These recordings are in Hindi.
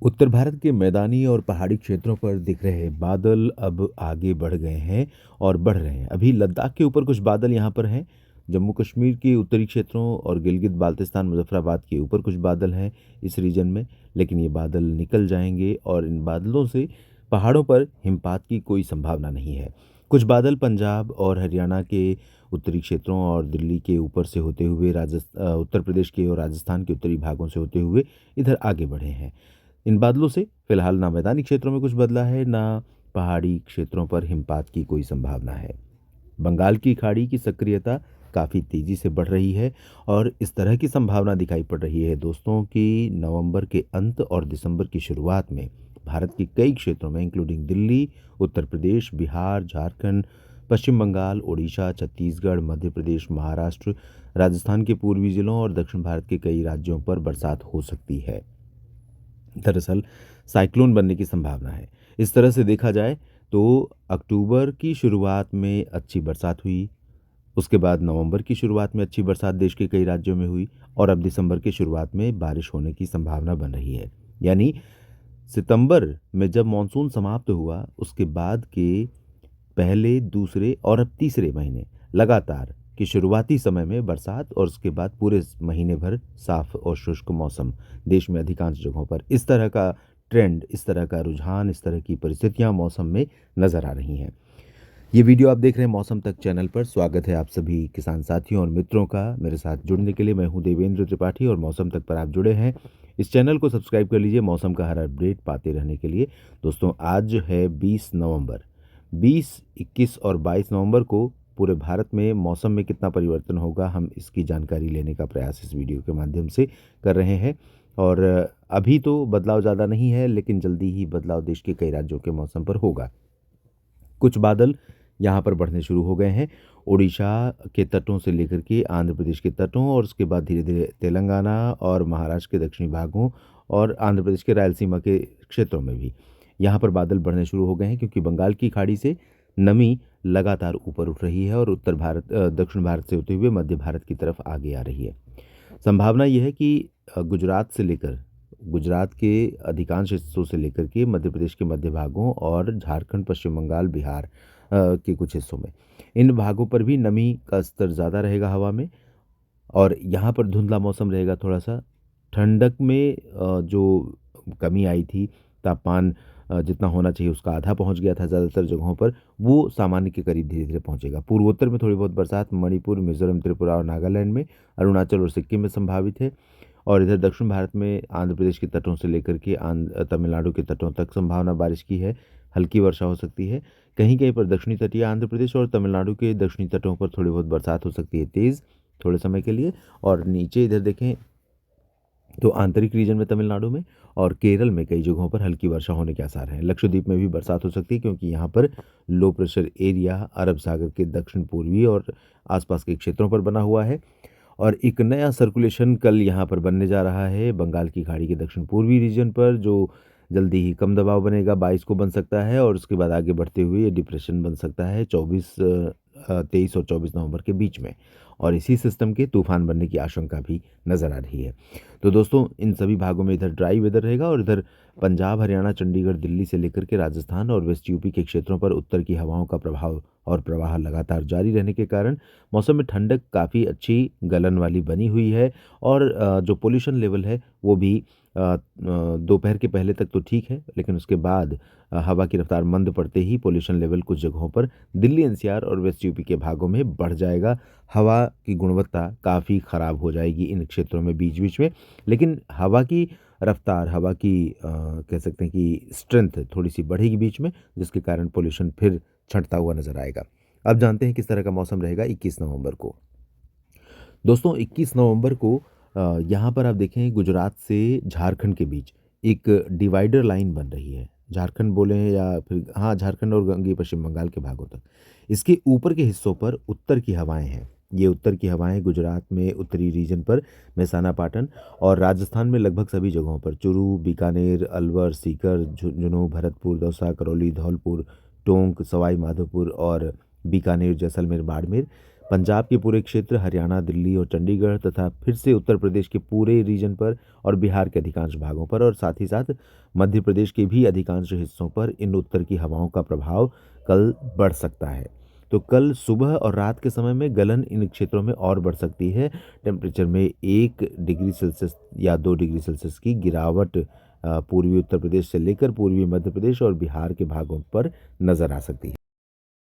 उत्तर भारत के मैदानी और पहाड़ी क्षेत्रों पर दिख रहे बादल अब आगे बढ़ गए हैं और बढ़ रहे हैं। अभी लद्दाख के ऊपर कुछ बादल यहाँ पर हैं। जम्मू कश्मीर के उत्तरी क्षेत्रों और गिलगित बाल्टिस्तान मुजफ्फराबाद के ऊपर कुछ बादल हैं इस रीजन में। लेकिन ये बादल निकल जाएंगे और इन बादलों से पहाड़ों पर हिमपात की कोई संभावना नहीं है। कुछ बादल पंजाब और हरियाणा के उत्तरी क्षेत्रों और दिल्ली के ऊपर से होते हुए उत्तर प्रदेश के और राजस्थान के उत्तरी भागों से होते हुए इधर आगे बढ़े हैं। इन बादलों से फिलहाल ना मैदानी क्षेत्रों में कुछ बदला है, ना पहाड़ी क्षेत्रों पर हिमपात की कोई संभावना है। बंगाल की खाड़ी की सक्रियता काफ़ी तेज़ी से बढ़ रही है और इस तरह की संभावना दिखाई पड़ रही है दोस्तों कि नवंबर के अंत और दिसंबर की शुरुआत में भारत के कई क्षेत्रों में इंक्लूडिंग दिल्ली, उत्तर प्रदेश, बिहार, झारखंड, पश्चिम बंगाल, ओडिशा, छत्तीसगढ़, मध्य प्रदेश, महाराष्ट्र, राजस्थान के पूर्वी जिलों और दक्षिण भारत के कई राज्यों पर बरसात हो सकती है। दरअसल साइक्लोन बनने की संभावना है। इस तरह से देखा जाए तो अक्टूबर की शुरुआत में अच्छी बरसात हुई, उसके बाद नवंबर की शुरुआत में अच्छी बरसात देश के कई राज्यों में हुई और अब दिसंबर की शुरुआत में बारिश होने की संभावना बन रही है। यानी सितंबर में जब मानसून समाप्त हुआ उसके बाद के पहले, दूसरे और अब तीसरे महीने लगातार कि शुरुआती समय में बरसात और उसके बाद पूरे महीने भर साफ और शुष्क मौसम देश में अधिकांश जगहों पर इस तरह का ट्रेंड, इस तरह का रुझान, इस तरह की परिस्थितियां मौसम में नजर आ रही हैं। ये वीडियो आप देख रहे हैं मौसम तक चैनल पर। स्वागत है आप सभी किसान साथियों और मित्रों का मेरे साथ जुड़ने के लिए। मैं हूं देवेंद्र त्रिपाठी और मौसम तक पर आप जुड़े हैं। इस चैनल को सब्सक्राइब कर लीजिए मौसम का हर अपडेट पाते रहने के लिए। दोस्तों आज है 20 नवंबर। 20, 21 और 22 नवंबर को पूरे भारत में मौसम में कितना परिवर्तन होगा, हम इसकी जानकारी लेने का प्रयास इस वीडियो के माध्यम से कर रहे हैं। और अभी तो बदलाव ज़्यादा नहीं है, लेकिन जल्दी ही बदलाव देश के कई राज्यों के मौसम पर होगा। कुछ बादल यहाँ पर बढ़ने शुरू हो गए हैं। ओडिशा के तटों से लेकर के आंध्र प्रदेश के तटों और उसके बाद धीरे धीरे तेलंगाना और महाराष्ट्र के दक्षिणी भागों और आंध्र प्रदेश के रायलसीमा के क्षेत्रों में भी यहाँ पर बादल बढ़ने शुरू हो गए हैं, क्योंकि बंगाल की खाड़ी से नमी लगातार ऊपर उठ रही है और दक्षिण भारत से होते हुए मध्य भारत की तरफ आगे आ रही है। संभावना यह है कि गुजरात के अधिकांश हिस्सों से लेकर के मध्य प्रदेश के मध्य भागों और झारखंड, पश्चिम बंगाल, बिहार के कुछ हिस्सों में, इन भागों पर भी नमी का स्तर ज़्यादा रहेगा हवा में और यहाँ पर धुंधला मौसम रहेगा थोड़ा सा। ठंडक में जो कमी आई थी, तापमान जितना होना चाहिए उसका आधा पहुँच गया था ज़्यादातर जगहों पर, वो सामान्य के करीब धीरे धीरे पहुँचेगा। पूर्वोत्तर में थोड़ी बहुत बरसात मणिपुर, मिजोरम, त्रिपुरा और नागालैंड में, अरुणाचल और सिक्किम में संभावित है। और इधर दक्षिण भारत में आंध्र प्रदेश के तटों से लेकर के तमिलनाडु के तटों तक संभावना बारिश की है। हल्की वर्षा हो सकती है। कहीं कहीं पर दक्षिणी तटीय आंध्र प्रदेश और तमिलनाडु के दक्षिणी तटों पर थोड़ी बहुत बरसात हो सकती है तेज़, थोड़े समय के लिए। और नीचे इधर देखें तो आंतरिक रीजन में तमिलनाडु में और केरल में कई जगहों पर हल्की वर्षा होने के आसार हैं। लक्षद्वीप में भी बरसात हो सकती है, क्योंकि यहाँ पर लो प्रेशर एरिया अरब सागर के दक्षिण पूर्वी और आसपास के क्षेत्रों पर बना हुआ है। और एक नया सर्कुलेशन कल यहाँ पर बनने जा रहा है बंगाल की खाड़ी के दक्षिण पूर्वी रीजन पर, जो जल्दी ही कम दबाव बनेगा, 22 को बन सकता है और उसके बाद आगे बढ़ते हुए ये डिप्रेशन बन सकता है 23 और 24 नवंबर के बीच में। और इसी सिस्टम के तूफान बनने की आशंका भी नज़र आ रही है। तो दोस्तों इन सभी भागों में इधर ड्राई वेदर रहेगा और इधर पंजाब, हरियाणा, चंडीगढ़, दिल्ली से लेकर के राजस्थान और वेस्ट यूपी के क्षेत्रों पर उत्तर की हवाओं का प्रभाव और प्रवाह लगातार जारी रहने के कारण मौसम में ठंडक काफ़ी अच्छी गलन वाली बनी हुई है। और जो पोल्यूशन लेवल है वो भी दोपहर के पहले तक तो ठीक है, लेकिन उसके बाद हवा की रफ्तार मंद पड़ते ही पोल्यूशन लेवल कुछ जगहों पर दिल्ली एनसीआर और वेस्ट यूपी के भागों में बढ़ जाएगा। हवा की गुणवत्ता काफ़ी ख़राब हो जाएगी इन क्षेत्रों में बीच बीच में। लेकिन हवा की रफ्तार, हवा की कह सकते हैं कि स्ट्रेंथ थोड़ी सी बढ़ेगी बीच में, जिसके कारण पोल्यूशन फिर छंटता हुआ नजर आएगा। अब जानते हैं किस तरह का मौसम रहेगा 21 नवंबर को। दोस्तों 21 नवंबर को यहाँ पर आप देखें गुजरात से झारखंड के बीच एक डिवाइडर लाइन बन रही है। झारखंड बोले या फिर हाँ, झारखंड और गंगे पश्चिम बंगाल के भागों तक। इसके ऊपर के हिस्सों पर उत्तर की हवाएं हैं। ये उत्तर की हवाएं गुजरात में उत्तरी रीजन पर मेहसाना, पाटन और राजस्थान में लगभग सभी जगहों पर चूरू, बीकानेर, अलवर, सीकर, झुंझुनू, भरतपुर, दौसा, करौली, धौलपुर, टोंक, सवाई माधोपुर और बीकानेर, जैसलमेर, बाड़मेर, पंजाब के पूरे क्षेत्र, हरियाणा, दिल्ली और चंडीगढ़ तथा फिर से उत्तर प्रदेश के पूरे रीजन पर और बिहार के अधिकांश भागों पर और साथ ही साथ मध्य प्रदेश के भी अधिकांश हिस्सों पर इन उत्तर की हवाओं का प्रभाव कल बढ़ सकता है। तो कल सुबह और रात के समय में गलन इन क्षेत्रों में और बढ़ सकती है। टेम्परेचर में 1 डिग्री सेल्सियस या 2 डिग्री सेल्सियस की गिरावट पूर्वी उत्तर प्रदेश से लेकर पूर्वी मध्य प्रदेश और बिहार के भागों पर नजर आ सकती है।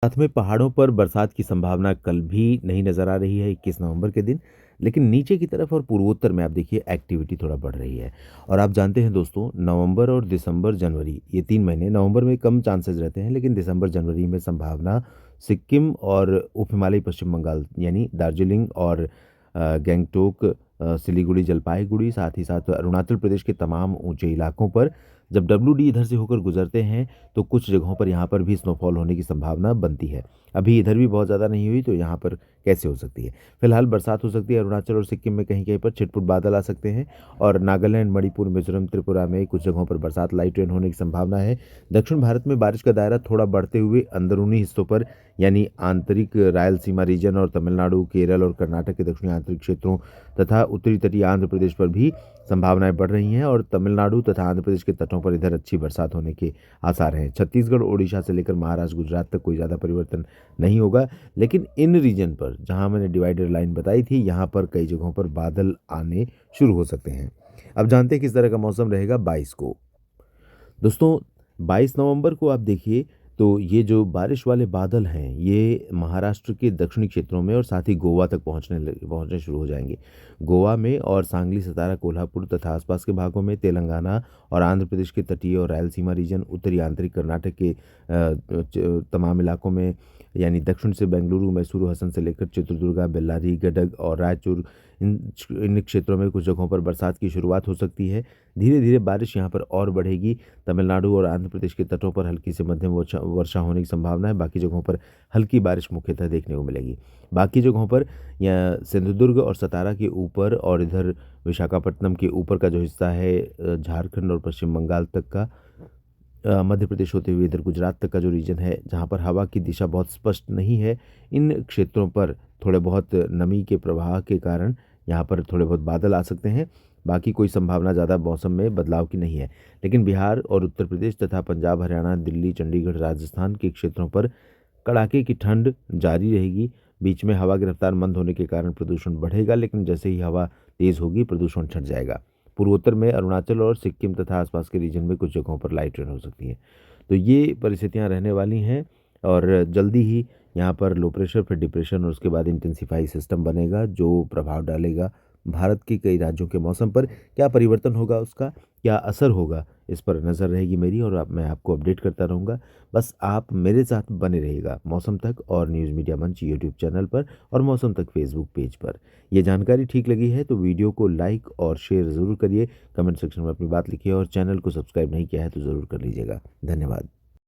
साथ में पहाड़ों पर बरसात की संभावना कल भी नहीं नजर आ रही है 21 नवंबर के दिन, लेकिन नीचे की तरफ और पूर्वोत्तर में आप देखिए एक्टिविटी थोड़ा बढ़ रही है। और आप जानते हैं दोस्तों, नवंबर और दिसंबर जनवरी ये 3 महीने, नवंबर में कम चांसेस रहते हैं लेकिन दिसंबर जनवरी में संभावना सिक्किम और उप हिमालयी पश्चिम बंगाल यानी दार्जिलिंग और गैंगटोक, सिलीगुड़ी, जलपाईगुड़ी, साथ ही साथ अरुणाचल प्रदेश के तमाम ऊंचे इलाकों पर जब WD इधर से होकर गुजरते हैं तो कुछ जगहों पर यहाँ पर भी स्नोफॉल होने की संभावना बनती है। अभी इधर भी बहुत ज़्यादा नहीं हुई तो यहाँ पर कैसे हो सकती है। फिलहाल बरसात हो सकती है अरुणाचल और सिक्किम में, कहीं कहीं पर छिटपुट बादल आ सकते हैं और नागालैंड, मणिपुर, मिजोरम, त्रिपुरा में कुछ जगहों पर बरसात, लाइट रेन होने की संभावना है। दक्षिण भारत में बारिश का दायरा थोड़ा बढ़ते हुए अंदरूनी हिस्सों पर यानी आंतरिक रायलसीमा रीजन और तमिलनाडु, केरल और कर्नाटक के दक्षिणी आंतरिक क्षेत्रों तथा उत्तरी तटीय आंध्र प्रदेश पर भी संभावनाएं बढ़ रही हैं और तमिलनाडु तथा आंध्र प्रदेश के तटों पर इधर अच्छी बरसात होने के आसार हैं। छत्तीसगढ़, ओडिशा से लेकर महाराष्ट्र, गुजरात तक कोई ज़्यादा परिवर्तन नहीं होगा, लेकिन इन रीजन पर जहां मैंने डिवाइडर लाइन बताई थी यहाँ पर कई जगहों पर बादल आने शुरू हो सकते हैं। अब जानते हैं किस तरह का मौसम रहेगा 22 को। दोस्तों 22 नवंबर को आप देखिए तो ये जो बारिश वाले बादल हैं ये महाराष्ट्र के दक्षिणी क्षेत्रों में और साथ ही गोवा तक पहुंचने शुरू हो जाएंगे। गोवा में और सांगली, सतारा, कोल्हापुर तथा आसपास के भागों में, तेलंगाना और आंध्र प्रदेश के तटीय और रायलसीमा रीजन, उत्तरी आंतरिक कर्नाटक के तमाम इलाकों में यानी दक्षिण से बेंगलुरु, मैसूरू, हसन से लेकर चित्रदुर्गा, बेल्लारी, गडग और रायचूर, इन क्षेत्रों में कुछ जगहों पर बरसात की शुरुआत हो सकती है। धीरे धीरे बारिश यहाँ पर और बढ़ेगी। तमिलनाडु और आंध्र प्रदेश के तटों पर हल्की से मध्यम वर्षा होने की संभावना है। बाकी जगहों पर हल्की बारिश मुख्यतः देखने को मिलेगी। बाकी जगहों पर या सिंधुदुर्ग और सतारा के ऊपर और इधर विशाखापट्टनम के ऊपर का जो हिस्सा है, झारखंड और पश्चिम बंगाल तक का, मध्य प्रदेश होते हुए इधर गुजरात तक का जो रीजन है जहाँ पर हवा की दिशा बहुत स्पष्ट नहीं है, इन क्षेत्रों पर थोड़े बहुत नमी के प्रवाह के कारण यहाँ पर थोड़े बहुत बादल आ सकते हैं। बाकी कोई संभावना ज़्यादा मौसम में बदलाव की नहीं है, लेकिन बिहार और उत्तर प्रदेश तथा पंजाब, हरियाणा, दिल्ली, चंडीगढ़, राजस्थान के क्षेत्रों पर कड़ाके की ठंड जारी रहेगी। बीच में हवा की रफ्तार मंद होने के कारण प्रदूषण बढ़ेगा, लेकिन जैसे ही हवा तेज़ होगी प्रदूषण छट जाएगा। पूर्वोत्तर में अरुणाचल और सिक्किम तथा आसपास के रीजन में कुछ जगहों पर लाइट रेन हो सकती है। तो ये परिस्थितियां रहने वाली हैं और जल्दी ही यहाँ पर लो प्रेशर, फिर डिप्रेशन और उसके बाद इंटेंसिफाई सिस्टम बनेगा जो प्रभाव डालेगा भारत के कई राज्यों के मौसम पर। क्या परिवर्तन होगा, उसका क्या असर होगा, इस पर नज़र रहेगी मेरी और मैं आपको अपडेट करता रहूँगा। बस आप मेरे साथ बने रहिएगा मौसम तक और न्यूज़ मीडिया मंच यूट्यूब चैनल पर और मौसम तक फेसबुक पेज पर। ये जानकारी ठीक लगी है तो वीडियो को लाइक और शेयर ज़रूर करिए, कमेंट सेक्शन में अपनी बात लिखिए और चैनल को सब्सक्राइब नहीं किया है तो ज़रूर कर लीजिएगा। धन्यवाद।